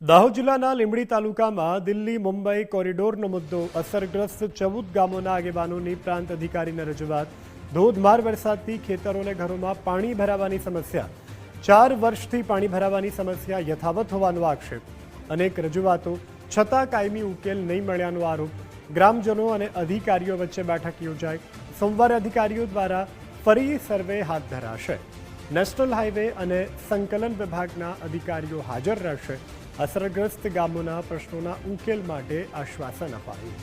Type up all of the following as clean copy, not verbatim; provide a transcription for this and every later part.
દાહોદ જિલ્લાના લીંબડી તાલુકામાં દિલ્હી મુંબઈ કોરિડોરનો મુદ્દો અસરગ્રસ્ત 14 ગામોના આગેવાનોની પ્રાંત અધિકારીને રજૂઆત। ધોધમાર વરસાદથી ખેતરોને ઘરોમાં પાણી ભરાવાની સમસ્યા। 4 વર્ષથી પાણી ભરાવાની સમસ્યા યથાવત હોવાનો આક્ષેપ। અનેક રજૂઆતો છતાં કાયમી ઉકેલ નહીં મળ્યાનો આરોપ। ગ્રામજનો અને અધિકારીઓ વચ્ચે બેઠક યોજાઈ। સોમવારે અધિકારીઓ દ્વારા ફરી સર્વે હાથ ધરાશે। નેશનલ હાઈવે અને સંકલન વિભાગના અધિકારીઓ હાજર રહેશે। અસરગ્રસ્ત ગામોના પ્રશ્નોના ઉકેલ માટે આશ્વાસન અપાયું।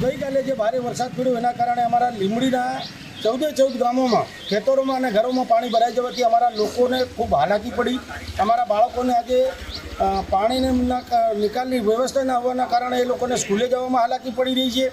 ગઈકાલે જે ભારે વરસાદ પડ્યો એના કારણે અમારા લીંબડીના 14 ગામોમાં ખેતરોમાં અને ઘરોમાં પાણી ભરાઈ જવાથી અમારા લોકોને ખૂબ હાલાકી પડી। અમારા બાળકોને આજે પાણીના નિકાલની વ્યવસ્થા ન હોવાના કારણે એ લોકોને સ્કૂલે જવામાં હાલાકી પડી રહી છે।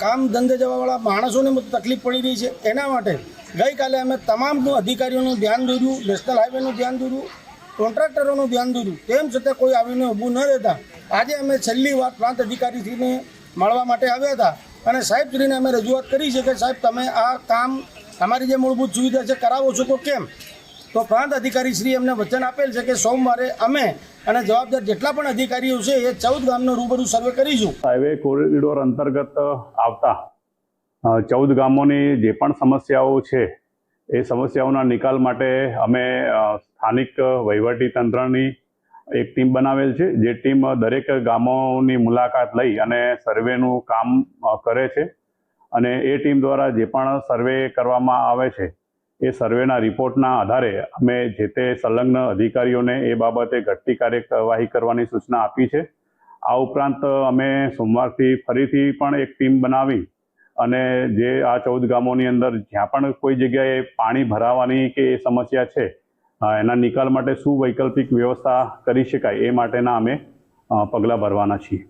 કામ ધંધે જવાવાળા માણસોને તકલીફ પડી રહી છે। એના માટે ગઈકાલે અમે તમામ અધિકારીઓનું ધ્યાન દોર્યું, નેશનલ હાઈવેનું ધ્યાન દોર્યું, કોન્ટ્રાક્ટરોનું ધ્યાન દોર્યું। તેમ છતાં કોઈ આવીને ઊભું ન રહેતા આજે અમે છેલ્લી વાર પ્રાંત અધિકારીશ્રીને મળવા માટે આવ્યા હતા અને સાહેબશ્રીને અમે રજૂઆત કરી છે કે સાહેબ તમે આ કામ તમારી જે મૂળભૂત સુવિધા છે કરાવો છો તો કેમ? તો પ્રાંત અધિકારીશ્રી એમને વચન આપેલ છે કે સોમવારે અમે અને જવાબદાર જેટલા પણ અધિકારીઓ છે એ 14 ગામનો રૂબરૂ સર્વે કરીશું। હાઈવે કોરિડોર અંતર્ગત આવતા 14 ગામોની જે પણ સમસ્યાઓ છે એ સમસ્યાઓના નિકાલ માટે અમે સ્થાનિક વહીવટી તંત્રની એક ટીમ બનાવેલ છે। જે ટીમ દરેક ગામોની મુલાકાત લઈ અને સર્વેનું કામ કરે છે અને એ ટીમ દ્વારા જે પણ સર્વે કરવામાં આવે છે એ સર્વેના રિપોર્ટના આધારે અમે જે તે સંલગ્ન અધિકારીઓને એ બાબતે ઘટતી કાર્યવાહી કરવાની સૂચના આપી છે। આ ઉપરાંત અમે સોમવારથી ફરીથી પણ એક ટીમ બનાવી અને જે આ 14 ગામોની અંદર જ્યાં પણ કોઈ જગ્યાએ પાણી ભરાવાની કે એ સમસ્યા છે એના નિકાલ માટે શું વૈકલ્પિક વ્યવસ્થા કરી શકાય એ માટેના અમે પગલાં ભરવાના છીએ।